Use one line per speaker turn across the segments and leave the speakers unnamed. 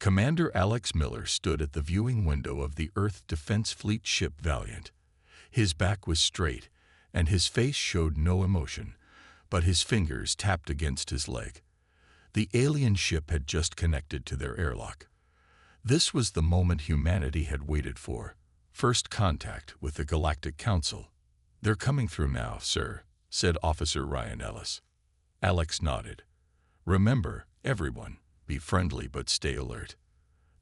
Commander Alex Miller stood at the viewing window of the Earth Defense Fleet ship Valiant. His back was straight, and his face showed no emotion, but his fingers tapped against his leg. The alien ship had just connected to their airlock. This was the moment humanity had waited for. First contact with the Galactic Council. "They're coming through now, sir," said Officer Ryan Ellis. Alex nodded. "Remember, everyone, be friendly but stay alert."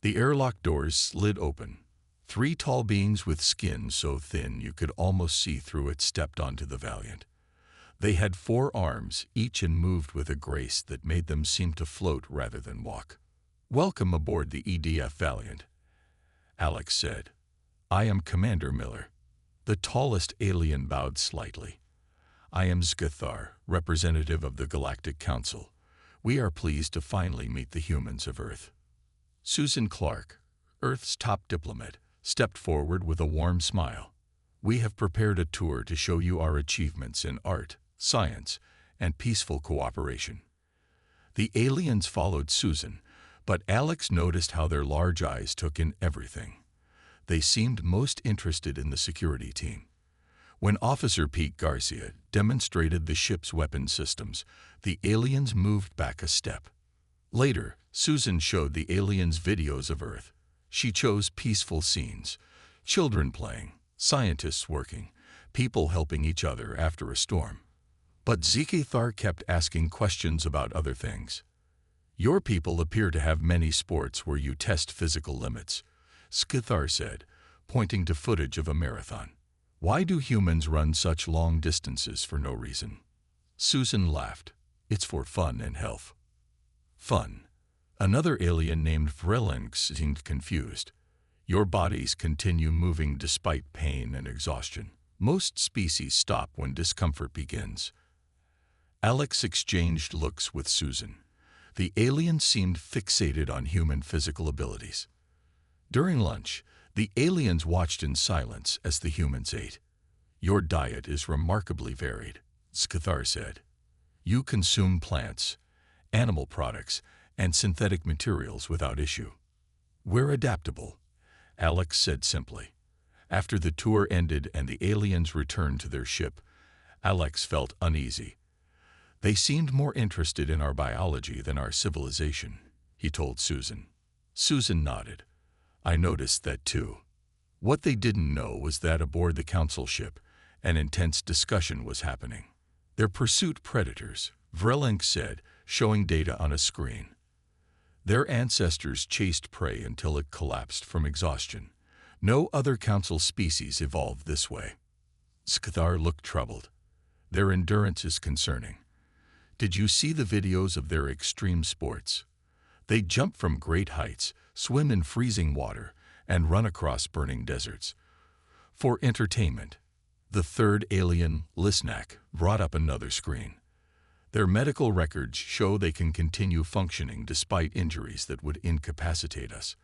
The airlock doors slid open. 3 tall beings with skin so thin you could almost see through it stepped onto the Valiant. They had 4 arms each and moved with a grace that made them seem to float rather than walk. "Welcome aboard the EDF Valiant," Alex said. "I am Commander Miller." The tallest alien bowed slightly. "I am Scathar, representative of the Galactic Council. We are pleased to finally meet the humans of Earth." Susan Clark, Earth's top diplomat, stepped forward with a warm smile. "We have prepared a tour to show you our achievements in art, science, and peaceful cooperation." The aliens followed Susan, but Alex noticed how their large eyes took in everything. They seemed most interested in the security team. When Officer Pete Garcia demonstrated the ship's weapon systems, the aliens moved back a step. Later, Susan showed the aliens videos of Earth. She chose peaceful scenes, children playing, scientists working, people helping each other after a storm. But Scathar kept asking questions about other things. "Your people appear to have many sports where you test physical limits," Scathar said, pointing to footage of a marathon. "Why do humans run such long distances for no reason?" Susan laughed. "It's for fun and health." "Fun?" Another alien named Vrelinx seemed confused. "Your bodies continue moving despite pain and exhaustion. Most species stop when discomfort begins." Alex exchanged looks with Susan. The alien seemed fixated on human physical abilities. During lunch, the aliens watched in silence as the humans ate. "Your diet is remarkably varied," Scathar said. "You consume plants, animal products, and synthetic materials without issue." "We're adaptable," Alex said simply. After the tour ended and the aliens returned to their ship, Alex felt uneasy. "They seemed more interested in our biology than our civilization," he told Susan. Susan nodded. "I noticed that too." What they didn't know was that aboard the council ship, an intense discussion was happening. "They're pursuit predators," Vrelinx said, showing data on a screen. "Their ancestors chased prey until it collapsed from exhaustion. No other council species evolved this way." Scathar looked troubled. "Their endurance is concerning. Did you see the videos of their extreme sports? They jump from great heights, swim in freezing water, and run across burning deserts. For entertainment." The third alien, Lisnak, brought up another screen. "Their medical records show they can continue functioning despite injuries that would incapacitate us.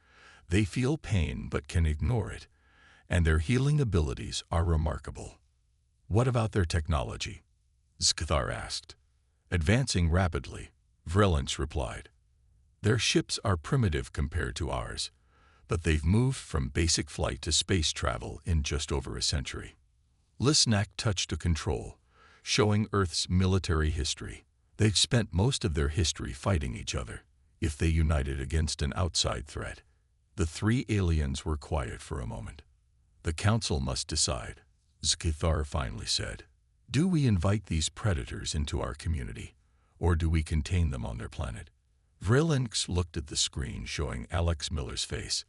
They feel pain but can ignore it, and their healing abilities are remarkable." "What about their technology?" Scathar asked. "Advancing rapidly," Vrelinx replied. "Their ships are primitive compared to ours, but they've moved from basic flight to space travel in just over a century." Lisnak touched a control, showing Earth's military history. "They've spent most of their history fighting each other, if they united against an outside threat." The 3 aliens were quiet for a moment. "The council must decide," Scathar finally said. "Do we invite these predators into our community, or do we contain them on their planet?" Vrelinx looked at the screen showing Alex Miller's face.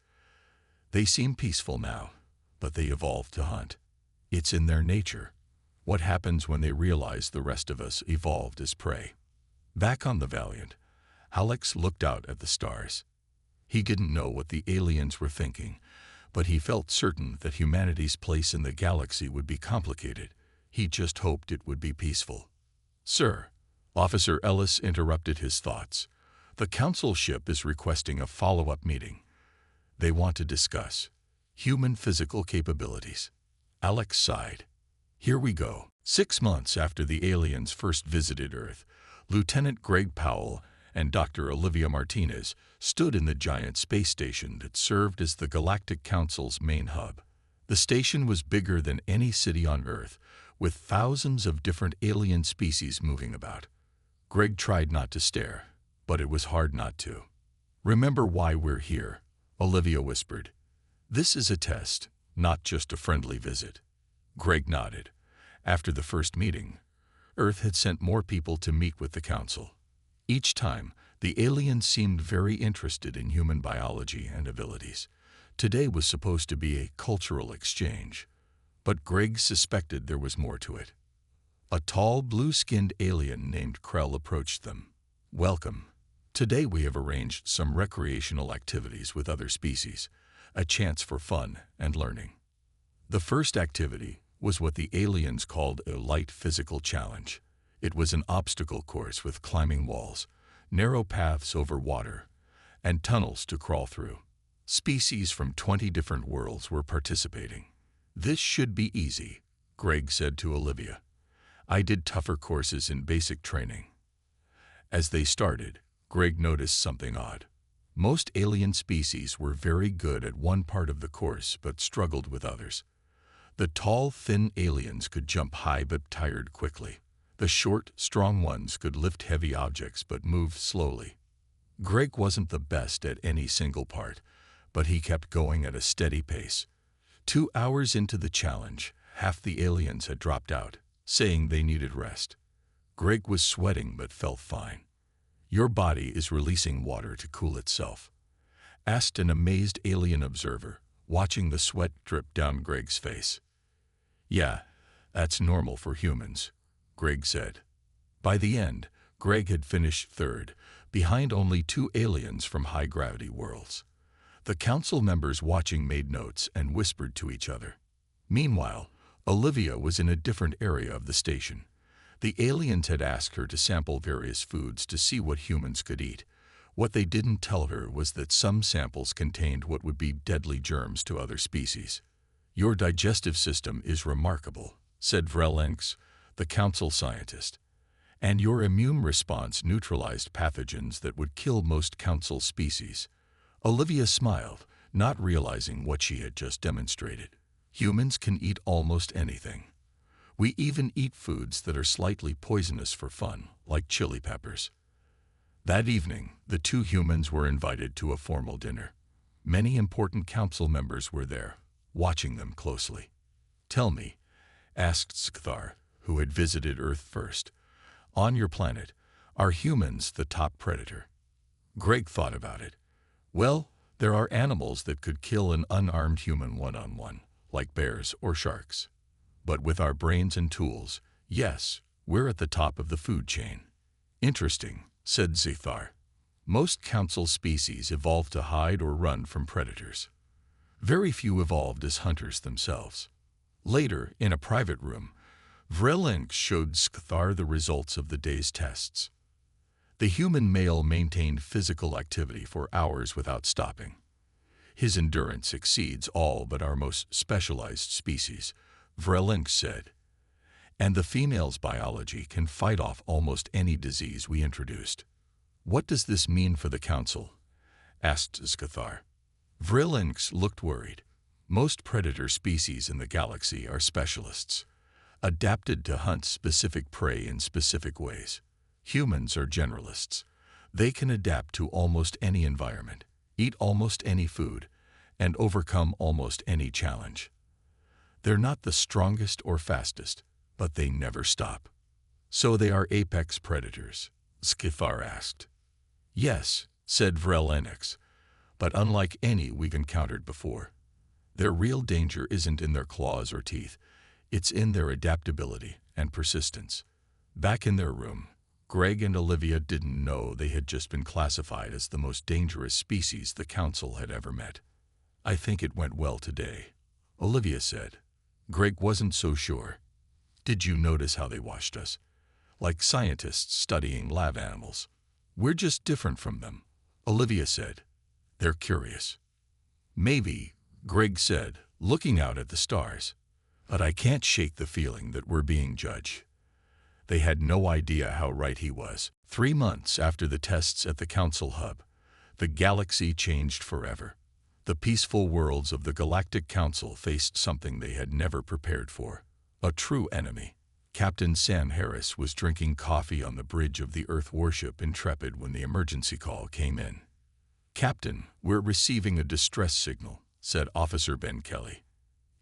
"They seem peaceful now, but they evolved to hunt. It's in their nature. What happens when they realize the rest of us evolved as prey?" Back on the Valiant, Alex looked out at the stars. He didn't know what the aliens were thinking, but he felt certain that humanity's place in the galaxy would be complicated. He just hoped it would be peaceful. "Sir," Officer Ellis interrupted his thoughts. "The council ship is requesting a follow-up meeting. They want to discuss human physical capabilities." Alex sighed. "Here we go." 6 months after the aliens first visited Earth, Lieutenant Greg Powell and Dr. Olivia Martinez stood in the giant space station that served as the Galactic Council's main hub. The station was bigger than any city on Earth, with thousands of different alien species moving about. Greg tried not to stare, but it was hard not to. "Remember why we're here," Olivia whispered. "This is a test, not just a friendly visit." Greg nodded. After the first meeting, Earth had sent more people to meet with the Council. Each time, the aliens seemed very interested in human biology and abilities. Today was supposed to be a cultural exchange, but Greg suspected there was more to it. A tall, blue-skinned alien named Krell approached them. "Welcome. Today we have arranged some recreational activities with other species, a chance for fun and learning." The first activity was what the aliens called a light physical challenge. It was an obstacle course with climbing walls, narrow paths over water, and tunnels to crawl through. Species from 20 different worlds were participating. "This should be easy," Greg said to Olivia. "I did tougher courses in basic training." As they started, Greg noticed something odd. Most alien species were very good at one part of the course but struggled with others. The tall, thin aliens could jump high but tired quickly. The short, strong ones could lift heavy objects but moved slowly. Greg wasn't the best at any single part, but he kept going at a steady pace. 2 hours into the challenge, half the aliens had dropped out, saying they needed rest. Greg was sweating but felt fine. "Your body is releasing water to cool itself?" asked an amazed alien observer, watching the sweat drip down Greg's face. "Yeah, that's normal for humans," Greg said. By the end, Greg had finished third, behind only 2 aliens from high-gravity worlds. The council members watching made notes and whispered to each other. Meanwhile, Olivia was in a different area of the station. The aliens had asked her to sample various foods to see what humans could eat. What they didn't tell her was that some samples contained what would be deadly germs to other species. "Your digestive system is remarkable," said Vrelenx, the council scientist. "And your immune response neutralized pathogens that would kill most council species." Olivia smiled, not realizing what she had just demonstrated. "Humans can eat almost anything. We even eat foods that are slightly poisonous for fun, like chili peppers." That evening, the 2 humans were invited to a formal dinner. Many important council members were there, watching them closely. "Tell me," asked Skthar, who had visited Earth first, "on your planet, are humans the top predator?" Greg thought about it. "Well, there are animals that could kill an unarmed human one-on-one, like bears or sharks. But with our brains and tools, yes, we're at the top of the food chain." "Interesting," said Zithar. "Most council species evolved to hide or run from predators. Very few evolved as hunters themselves." Later, in a private room, Vrelenx showed Skthar the results of the day's tests. The human male maintained physical activity for hours without stopping. "His endurance exceeds all but our most specialized species," Vrelenx said. "And the female's biology can fight off almost any disease we introduced." "What does this mean for the council?" asked Skthar. Vrelenx looked worried. "Most predator species in the galaxy are specialists, adapted to hunt specific prey in specific ways. Humans are generalists. They can adapt to almost any environment, eat almost any food, and overcome almost any challenge. They're not the strongest or fastest, but they never stop." "So they are apex predators?" Skithar asked. "Yes," said Vrelenx, "but unlike any we've encountered before. Their real danger isn't in their claws or teeth. It's in their adaptability and persistence." Back in their room, Greg and Olivia didn't know they had just been classified as the most dangerous species the council had ever met. "I think it went well today," Olivia said. Greg wasn't so sure. "Did you notice how they watched us? Like scientists studying lab animals." "We're just different from them," Olivia said. "They're curious." "Maybe," Greg said, looking out at the stars. "But I can't shake the feeling that we're being judged. They had no idea how right he was. 3 months after the tests at the Council Hub, the galaxy changed forever. The peaceful worlds of the Galactic Council faced something they had never prepared for. A true enemy. Captain Sam Harris was drinking coffee on the bridge of the Earth warship Intrepid when the emergency call came in. "Captain, we're receiving a distress signal," said Officer Ben Kelly.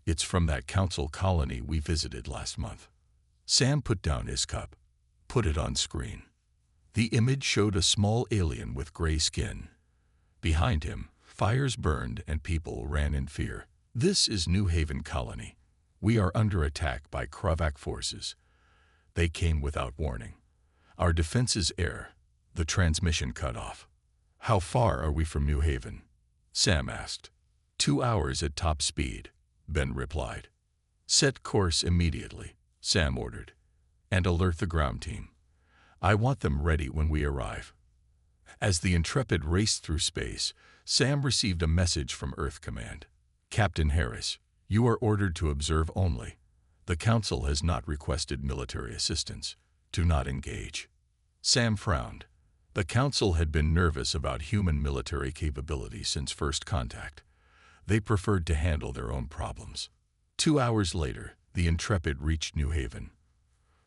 "It's from that council colony we visited last month." Sam put down his cup. "Put it on screen." The image showed a small alien with gray skin. Behind him, fires burned and people ran in fear. "This is New Haven Colony. We are under attack by Kravak forces. They came without warning. Our defenses air." The transmission cut off. "How far are we from New Haven?" Sam asked. 2 hours at top speed," Ben replied. "Set course immediately," Sam ordered, "and alert the ground team. I want them ready when we arrive." As the Intrepid raced through space, Sam received a message from Earth Command. "Captain Harris, you are ordered to observe only. The Council has not requested military assistance. Do not engage." Sam frowned. The Council had been nervous about human military capability since first contact. They preferred to handle their own problems. 2 hours later, the Intrepid reached New Haven.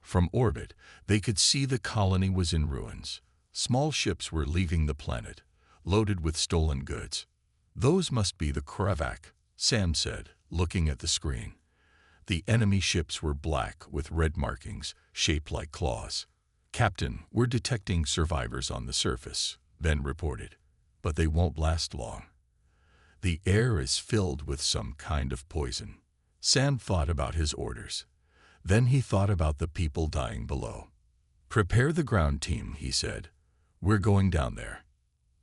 From orbit, they could see the colony was in ruins. Small ships were leaving the planet, loaded with stolen goods. "Those must be the Kravak," Sam said, looking at the screen. The enemy ships were black with red markings, shaped like claws. "Captain, we're detecting survivors on the surface," Ben reported, "but they won't last long. The air is filled with some kind of poison." Sam thought about his orders. Then he thought about the people dying below. "Prepare the ground team," he said. "We're going down there."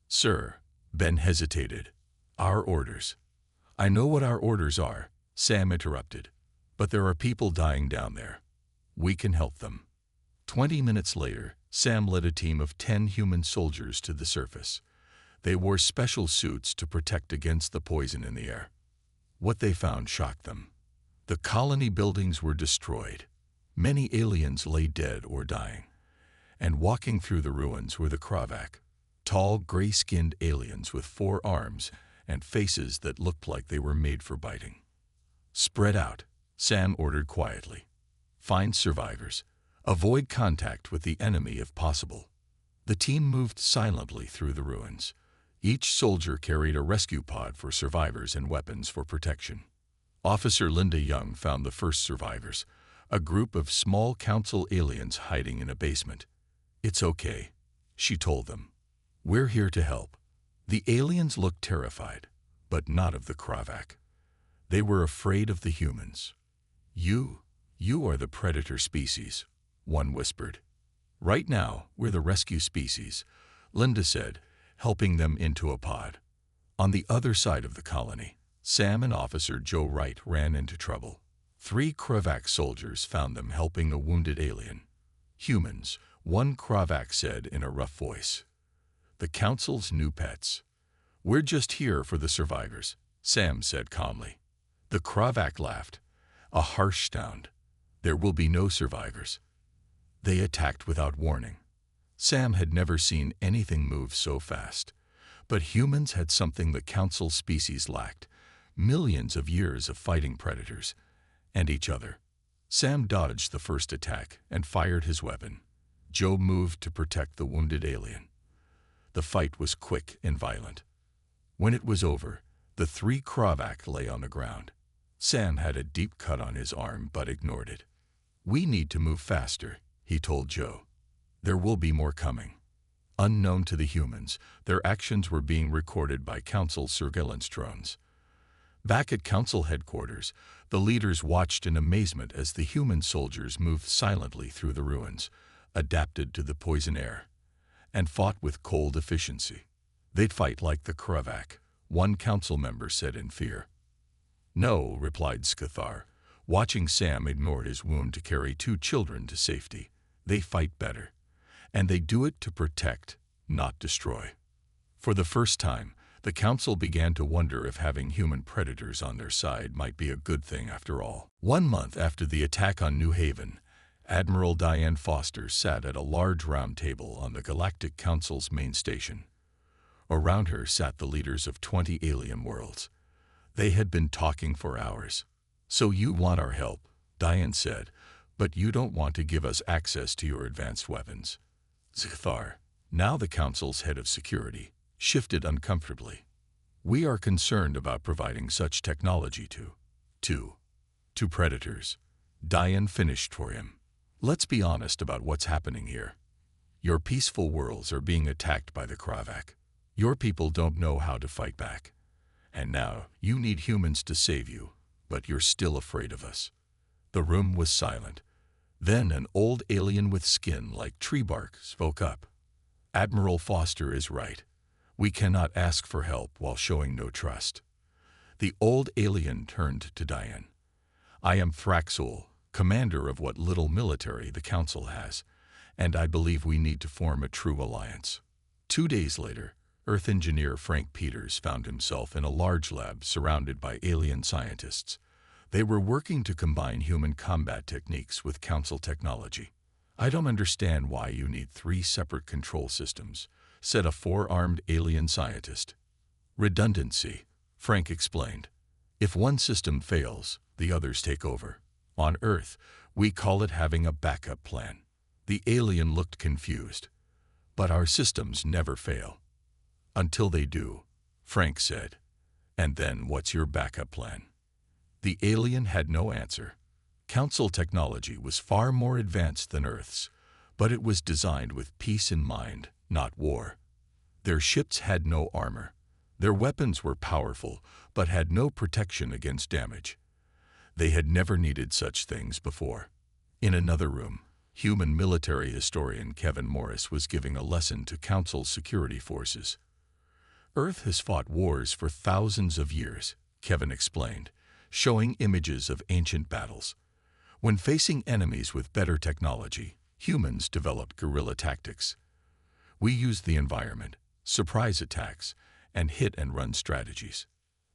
"Sir," Ben hesitated. "Our orders." "I know what our orders are," Sam interrupted. "But there are people dying down there. We can help them." 20 minutes later, Sam led a team of 10 human soldiers to the surface. They wore special suits to protect against the poison in the air. What they found shocked them. The colony buildings were destroyed. Many aliens lay dead or dying. And walking through the ruins were the Kravak, tall, gray-skinned aliens with 4 arms and faces that looked like they were made for biting. "Spread out," Sam ordered quietly. "Find survivors. Avoid contact with the enemy if possible." The team moved silently through the ruins. Each soldier carried a rescue pod for survivors and weapons for protection. Officer Linda Young found the first survivors, a group of small council aliens hiding in a basement. "It's okay," she told them. "We're here to help." The aliens looked terrified, but not of the Kravak. They were afraid of the humans. You are the predator species," one whispered. "Right now, we're the rescue species," Linda said, helping them into a pod. On the other side of the colony, Sam and Officer Joe Wright ran into trouble. 3 Kravak soldiers found them helping a wounded alien. "Humans," one Kravak said in a rough voice. "The Council's new pets." "We're just here for the survivors," Sam said calmly. The Kravak laughed, a harsh sound. "There will be no survivors." They attacked without warning. Sam had never seen anything move so fast. But humans had something the Council species lacked: millions of years of fighting predators and each other. Sam dodged the first attack and fired his weapon. Joe moved to protect the wounded alien. The fight was quick and violent. When it was over, the 3 Kravak lay on the ground. Sam had a deep cut on his arm but ignored it. "We need to move faster," he told Joe. "There will be more coming." Unknown to the humans, their actions were being recorded by Council surveillance drones. Back at Council headquarters, the leaders watched in amazement as the human soldiers moved silently through the ruins, adapted to the poison air, and fought with cold efficiency. "They'd fight like the Kravak," one Council member said in fear. "No," replied Scathar, watching Sam ignored his wound to carry 2 children to safety. "They fight better. And they do it to protect, not destroy." For the first time, the Council began to wonder if having human predators on their side might be a good thing after all. 1 month after the attack on New Haven, Admiral Diane Foster sat at a large round table on the Galactic Council's main station. Around her sat the leaders of 20 alien worlds. They had been talking for hours. "So you want our help," Diane said, "but you don't want to give us access to your advanced weapons." Cathar, now the Council's head of security, shifted uncomfortably. "We are concerned about providing such technology to predators." Diane finished for him. "Let's be honest about what's happening here. Your peaceful worlds are being attacked by the Kravak. Your people don't know how to fight back. And now you need humans to save you, but you're still afraid of us." The room was silent. Then an old alien with skin like tree bark spoke up. "Admiral Foster is right. We cannot ask for help while showing no trust." The old alien turned to Diane. "I am Thraxul, commander of what little military the Council has, and I believe we need to form a true alliance." 2 days later, Earth engineer Frank Peters found himself in a large lab surrounded by alien scientists. They were working to combine human combat techniques with Council technology. "I don't understand why you need 3 separate control systems," said a 4-armed alien scientist. "Redundancy," Frank explained. "If one system fails, the others take over. On Earth, we call it having a backup plan." The alien looked confused. "But our systems never fail." "Until they do," Frank said. "And then what's your backup plan?" The alien had no answer. Council technology was far more advanced than Earth's, but it was designed with peace in mind, not war. Their ships had no armor. Their weapons were powerful, but had no protection against damage. They had never needed such things before. In another room, human military historian Kevin Morris was giving a lesson to Council security forces. "Earth has fought wars for thousands of years," Kevin explained, showing images of ancient battles. "When facing enemies with better technology, humans developed guerrilla tactics. We used the environment, surprise attacks, and hit-and-run strategies."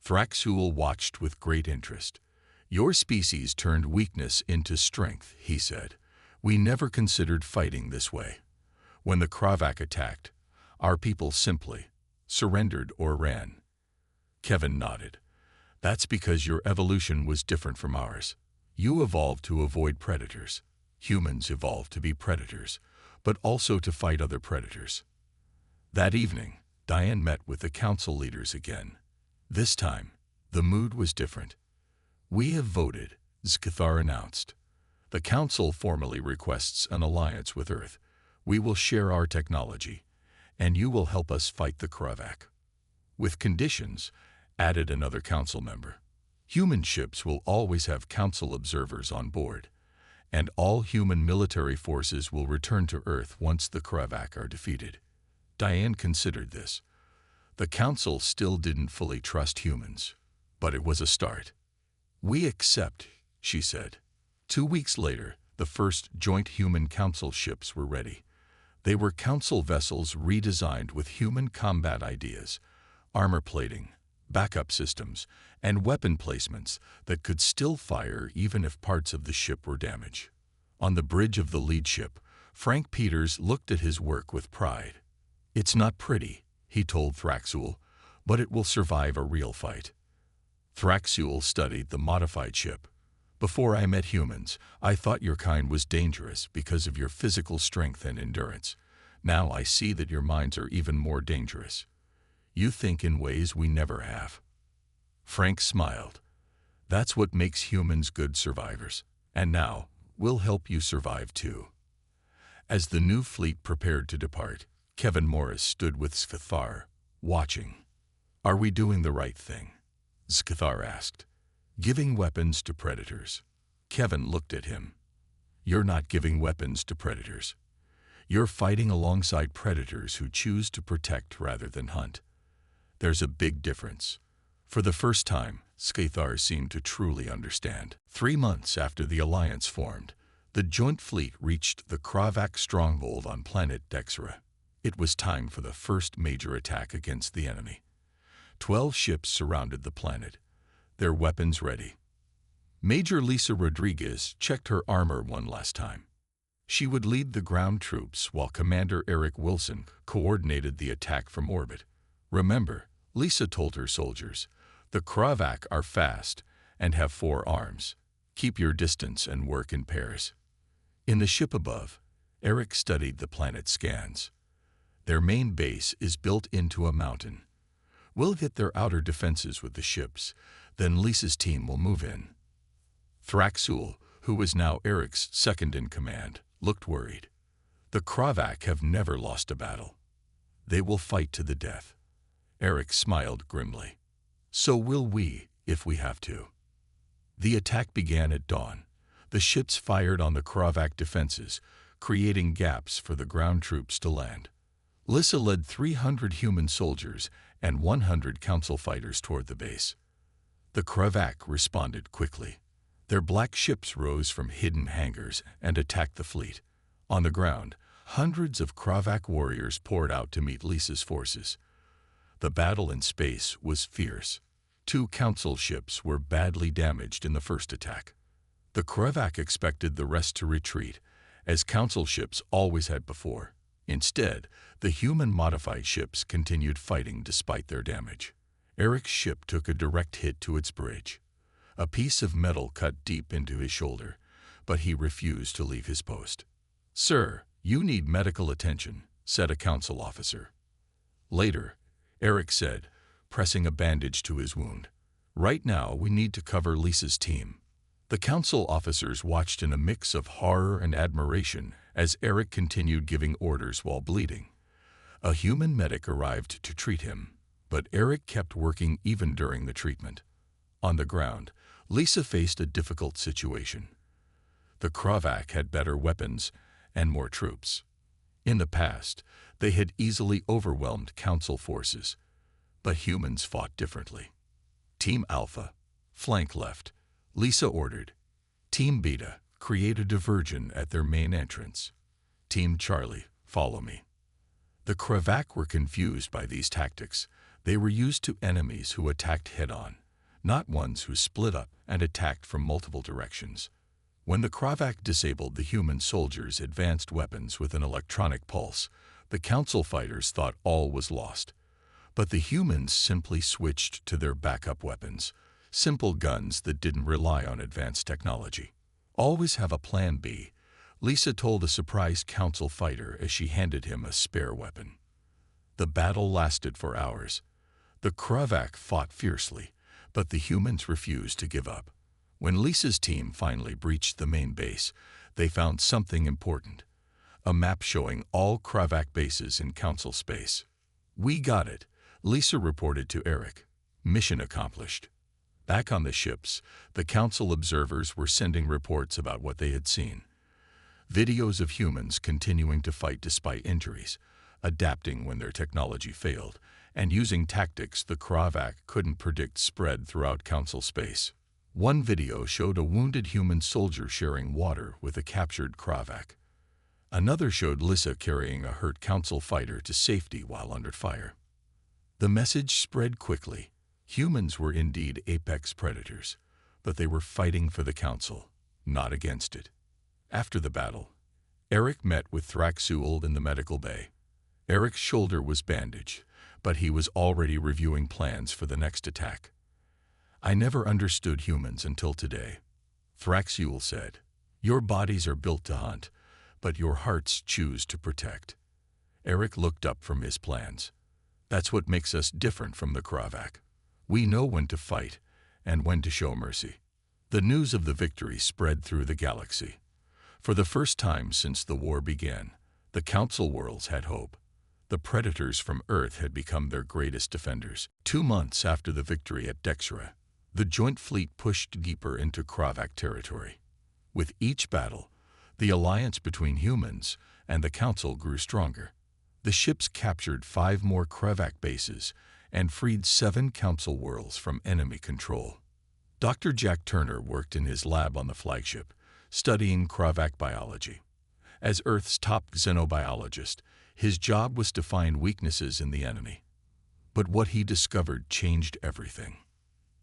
Thraxul watched with great interest. "Your species turned weakness into strength," he said. "We never considered fighting this way. When the Kravak attacked, our people simply surrendered or ran." Kevin nodded. "That's because your evolution was different from ours. You evolved to avoid predators. Humans evolved to be predators, but also to fight other predators." That evening, Diane met with the Council leaders again. This time, the mood was different. "We have voted," Cathar announced. "The Council formally requests an alliance with Earth. We will share our technology, and you will help us fight the Kravak." "With conditions," added another Council member. "Human ships will always have Council observers on board, and all human military forces will return to Earth once the Kravak are defeated." Diane considered this. The Council still didn't fully trust humans, but it was a start. "We accept," she said. 2 weeks later, the first joint human Council ships were ready. They were Council vessels redesigned with human combat ideas, armor plating, backup systems, and weapon placements that could still fire even if parts of the ship were damaged. On the bridge of the lead ship, Frank Peters looked at his work with pride. "It's not pretty," he told Thraxul, "but it will survive a real fight." Thraxul studied the modified ship. "Before I met humans, I thought your kind was dangerous because of your physical strength and endurance. Now I see that your minds are even more dangerous. You think in ways we never have." Frank smiled. "That's what makes humans good survivors. And now, we'll help you survive too." As the new fleet prepared to depart, Kevin Morris stood with Cathar, watching. "Are we doing the right thing?" Cathar asked. "Giving weapons to predators." Kevin looked at him. "You're not giving weapons to predators. You're fighting alongside predators who choose to protect rather than hunt. There's a big difference." For the first time, Cathar seemed to truly understand. 3 months after the alliance formed, the joint fleet reached the Kravak stronghold on planet Dexera. It was time for the first major attack against the enemy. 12 ships surrounded the planet, their weapons ready. Major Lisa Rodriguez checked her armor one last time. She would lead the ground troops while Commander Eric Wilson coordinated the attack from orbit. Remember, Lisa told her soldiers, the Kravak are fast and have 4 arms. Keep your distance and work in pairs. In the ship above, Eric studied the planet scans. Their main base is built into a mountain. We'll hit their outer defenses with the ships, then Lisa's team will move in. Thraxul, who was now Eric's second in command, looked worried. The Kravak have never lost a battle. They will fight to the death. Eric smiled grimly. So will we, if we have to. The attack began at dawn. The ships fired on the Kravak defenses, creating gaps for the ground troops to land. Lisa led 300 human soldiers and 100 council fighters toward the base. The Kravak responded quickly. Their black ships rose from hidden hangars and attacked the fleet. On the ground, hundreds of Kravak warriors poured out to meet Lisa's forces. The battle in space was fierce. 2 council ships were badly damaged in the first attack. The Kravak expected the rest to retreat, as council ships always had before. Instead, the human-modified ships continued fighting despite their damage. Eric's ship took a direct hit to its bridge. A piece of metal cut deep into his shoulder, but he refused to leave his post. "Sir, you need medical attention," said a council officer. Later, Eric said, pressing a bandage to his wound, "Right now, we need to cover Lisa's team." The council officers watched in a mix of horror and admiration as Eric continued giving orders while bleeding. A human medic arrived to treat him, but Eric kept working even during the treatment. On the ground, Lisa faced a difficult situation. The Kravak had better weapons and more troops. In the past, they had easily overwhelmed council forces, but humans fought differently. Team Alpha, flank left, Lisa ordered. Team Beta, create a diversion at their main entrance. Team Charlie, follow me. The Kravak were confused by these tactics. They were used to enemies who attacked head-on, not ones who split up and attacked from multiple directions. When the Kravak disabled the human soldiers' advanced weapons with an electronic pulse, the council fighters thought all was lost. But the humans simply switched to their backup weapons, simple guns that didn't rely on advanced technology. "Always have a plan B," Lisa told a surprised council fighter as she handed him a spare weapon. The battle lasted for hours. The Kravak fought fiercely, but the humans refused to give up. When Lisa's team finally breached the main base, they found something important: a map showing all Kravak bases in council space. "We got it," Lisa reported to Eric. "Mission accomplished." Back on the ships, the council observers were sending reports about what they had seen. Videos of humans continuing to fight despite injuries, adapting when their technology failed, and using tactics the Kravak couldn't predict spread throughout council space. One video showed a wounded human soldier sharing water with a captured Kravak. Another showed Lisa carrying a hurt council fighter to safety while under fire. The message spread quickly. Humans were indeed apex predators, but they were fighting for the council, not against it. After the battle, Eric met with Thraxul in the medical bay. Eric's shoulder was bandaged, but he was already reviewing plans for the next attack. "I never understood humans until today," Thraxul said. "Your bodies are built to hunt, but your hearts choose to protect." Eric looked up from his plans. "That's what makes us different from the Kravak. We know when to fight and when to show mercy." The news of the victory spread through the galaxy. For the first time since the war began, the council worlds had hope. The predators from Earth had become their greatest defenders. 2 months after the victory at Dexra, the joint fleet pushed deeper into Kravak territory. With each battle, the alliance between humans and the council grew stronger. The ships captured 5 more Kravak bases and freed 7 council worlds from enemy control. Dr. Jack Turner worked in his lab on the flagship, studying Kravak biology. As Earth's top xenobiologist, his job was to find weaknesses in the enemy. But what he discovered changed everything.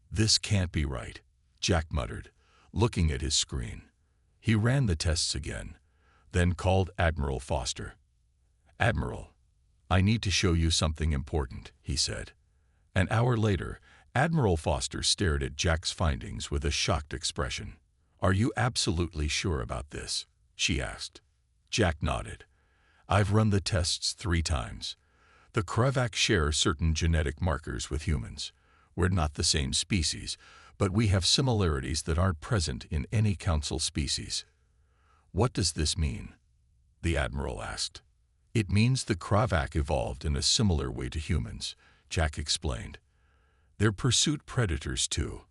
"This can't be right," Jack muttered, looking at his screen. He ran the tests again. then called Admiral Foster. "Admiral, I need to show you something important," he said. An hour later, Admiral Foster stared at Jack's findings with a shocked expression. "Are you absolutely sure about this?" she asked. Jack nodded. "I've run the tests 3 times. The Kravac share certain genetic markers with humans. We're not the same species, but we have similarities that aren't present in any Council species." "What does this mean?" the Admiral asked. "It means the Kravac evolved in a similar way to humans," Jack explained. "They're pursuit predators too,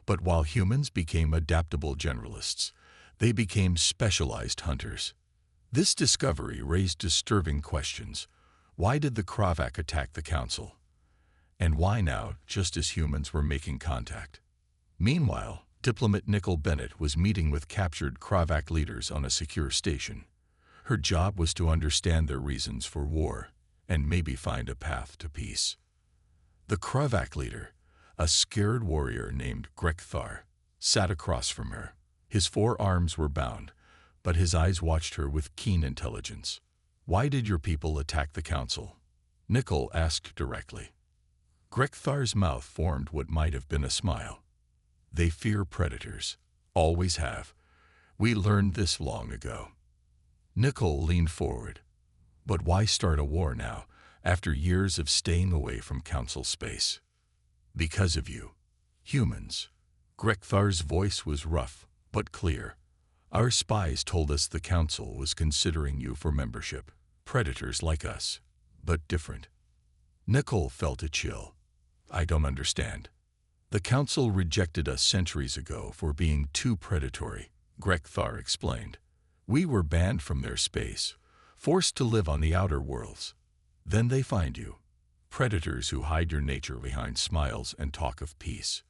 but while humans became adaptable generalists, they became specialized hunters." This discovery raised disturbing questions. Why did the Kravac attack the Council? And why now, just as humans were making contact? Meanwhile, diplomat Nicole Bennett was meeting with captured Kravac leaders on a secure station. Her job was to understand their reasons for war and maybe find a path to peace. The Kravac leader, a scared warrior named Grekthar, sat across from her. His 4 arms were bound, but his eyes watched her with keen intelligence. "Why did your people attack the Council?" Nicole asked directly. Grekthar's mouth formed what might have been a smile. "They fear predators. Always have. We learned this long ago." Nicole leaned forward. "But why start a war now, after years of staying away from Council space?" "Because of you. Humans." Grekthar's voice was rough, but clear. "Our spies told us the Council was considering you for membership. Predators like us, but different." Nicole felt a chill. "I don't understand." "The Council rejected us centuries ago for being too predatory," Grekthar explained. "We were banned from their space, forced to live on the outer worlds. Then they find you, predators who hide your nature behind smiles and talk of peace."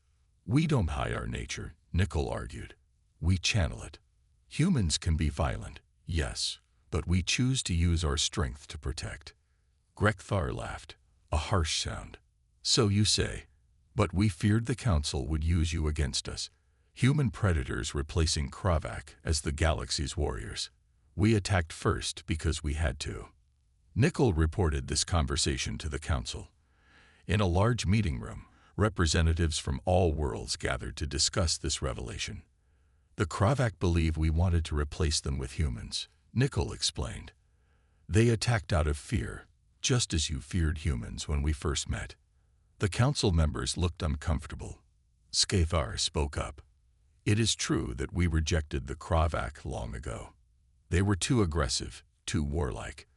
"We don't hide our nature," Nicole argued. "We channel it. Humans can be violent, yes, but we choose to use our strength to protect." Grekthar laughed, a harsh sound. "So you say. But we feared the Council would use you against us. Human predators replacing Kravac as the galaxy's warriors. We attacked first because we had to." Nicole reported this conversation to the Council. In a large meeting room, representatives from all worlds gathered to discuss this revelation. "The Kravac believe we wanted to replace them with humans," Nicole explained. "They attacked out of fear, just as you feared humans when we first met." The Council members looked uncomfortable. Skathar spoke up. "It is true that we rejected the Kravac long ago. They were too aggressive, too warlike.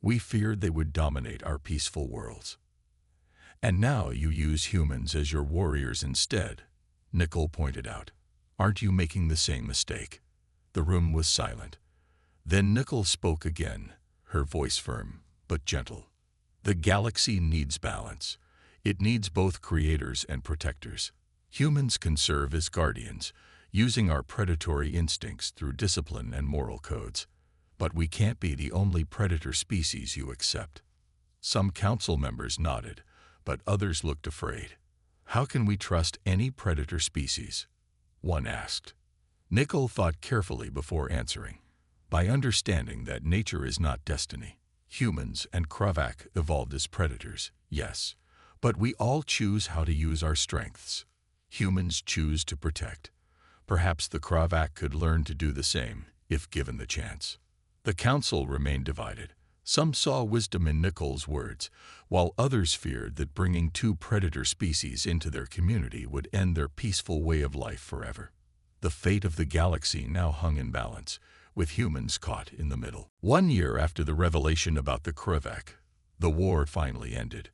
We feared they would dominate our peaceful worlds." "And now you use humans as your warriors instead," Nicole pointed out. "Aren't you making the same mistake?" The room was silent. Then Nicole spoke again, her voice firm, but gentle. "The galaxy needs balance. It needs both creators and protectors. Humans can serve as guardians, using our predatory instincts through discipline and moral codes. But we can't be the only predator species you accept." Some Council members nodded, but others looked afraid. "How can we trust any predator species?" one asked. Nicole thought carefully before answering. "By understanding that nature is not destiny. Humans and Kravac evolved as predators, yes, but we all choose how to use our strengths. Humans choose to protect. Perhaps the Kravac could learn to do the same, if given the chance." The Council remained divided. Some saw wisdom in Nicole's words, while others feared that bringing 2 predator species into their community would end their peaceful way of life forever. The fate of the galaxy now hung in balance, with humans caught in the middle. 1 year after the revelation about the Kravac, the war finally ended.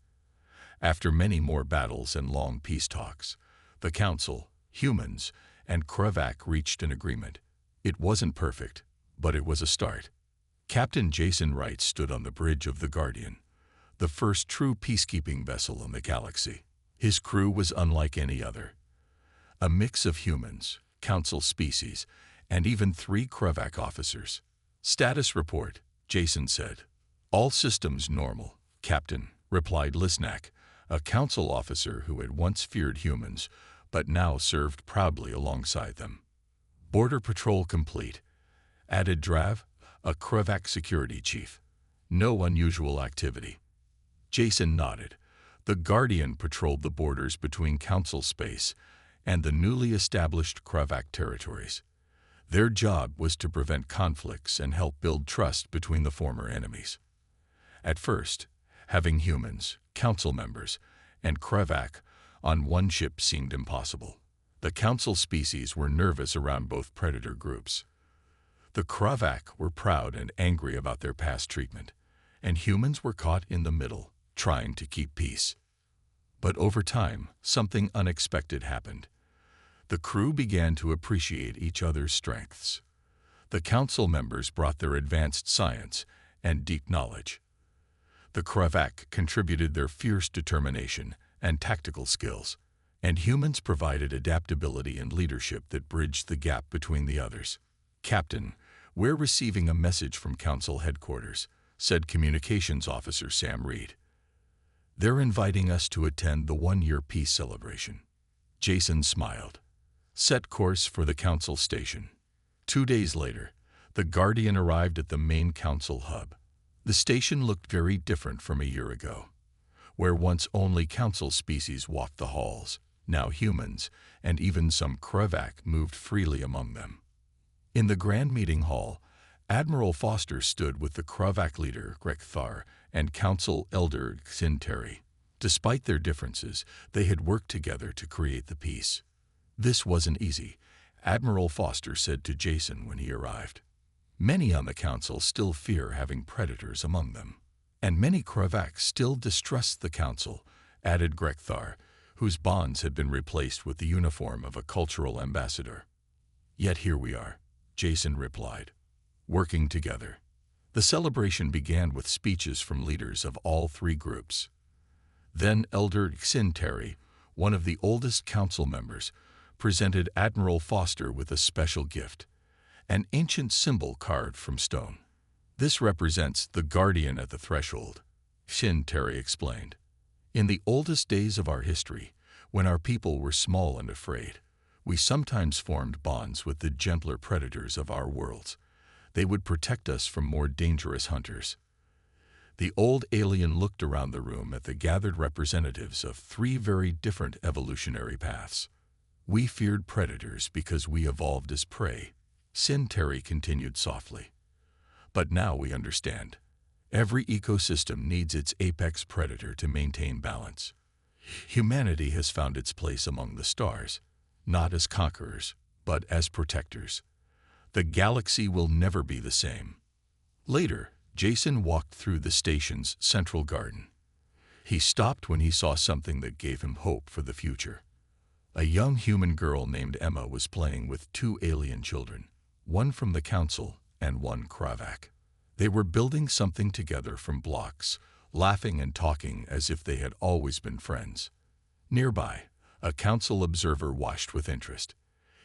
After many more battles and long peace talks, the Council, humans, and Kravac reached an agreement. It wasn't perfect, but it was a start. Captain Jason Wright stood on the bridge of the Guardian, the first true peacekeeping vessel in the galaxy. His crew was unlike any other. A mix of humans, Council species, and even 3 Kravac officers. "Status report," Jason said. "All systems normal, Captain," replied Lisnak, a Council officer who had once feared humans, but now served proudly alongside them. "Border patrol complete," added Drav, a Kravac security chief. No unusual activity. Jason nodded. The Guardian patrolled the borders between Council space and the newly established Kravac territories. Their job was to prevent conflicts and help build trust between the former enemies. At first, having humans, Council members, and Kravac on one ship seemed impossible. The Council species were nervous around both predator groups. The Kravac were proud and angry about their past treatment, and humans were caught in the middle, trying to keep peace. But over time, something unexpected happened. The crew began to appreciate each other's strengths. The Council members brought their advanced science and deep knowledge. The Kravac contributed their fierce determination and tactical skills, and humans provided adaptability and leadership that bridged the gap between the others. "Captain, we're receiving a message from Council headquarters," said Communications Officer Sam Reed. "They're inviting us to attend the one-year peace celebration." Jason smiled. Set course for the Council station. 2 days later, the Guardian arrived at the main Council hub. The station looked very different from a year ago. Where once only Council species walked the halls, now humans, and even some Kravac moved freely among them. In the Grand Meeting Hall, Admiral Foster stood with the Kravac leader, Grekthar, and Council Elder Xinteri. Despite their differences, they had worked together to create the peace. "This wasn't easy," Admiral Foster said to Jason when he arrived. "Many on the Council still fear having predators among them. And many Kravac still distrust the Council," added Grekthar, whose bonds had been replaced with the uniform of a cultural ambassador. "Yet here we are," Jason replied, "working together." The celebration began with speeches from leaders of all three groups. Then Elder Xinteri, one of the oldest Council members, presented Admiral Foster with a special gift, an ancient symbol carved from stone. "This represents the Guardian at the threshold," Xinteri explained. "In the oldest days of our history, when our people were small and afraid, we sometimes formed bonds with the gentler predators of our worlds. They would protect us from more dangerous hunters." The old alien looked around the room at the gathered representatives of 3 very different evolutionary paths. "We feared predators because we evolved as prey," Xinteri continued softly. "But now we understand. Every ecosystem needs its apex predator to maintain balance. Humanity has found its place among the stars, not as conquerors, but as protectors. The galaxy will never be the same." Later, Jason walked through the station's central garden. He stopped when he saw something that gave him hope for the future. A young human girl named Emma was playing with 2 alien children, one from the Council and one Kravac. They were building something together from blocks, laughing and talking as if they had always been friends. Nearby, a Council observer watched with interest.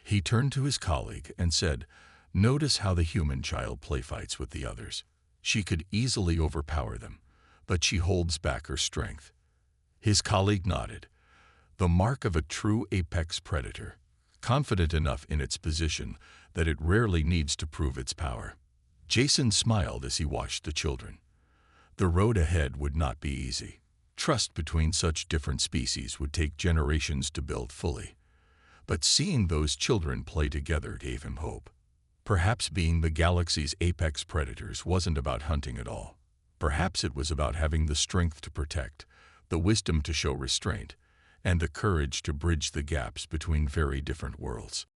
He turned to his colleague and said, "Notice how the human child playfights with the others. She could easily overpower them, but she holds back her strength." His colleague nodded. "The mark of a true apex predator, confident enough in its position that it rarely needs to prove its power." Jason smiled as he watched the children. The road ahead would not be easy. Trust between such different species would take generations to build fully. But seeing those children play together gave him hope. Perhaps being the galaxy's apex predators wasn't about hunting at all. Perhaps it was about having the strength to protect, the wisdom to show restraint, and the courage to bridge the gaps between very different worlds.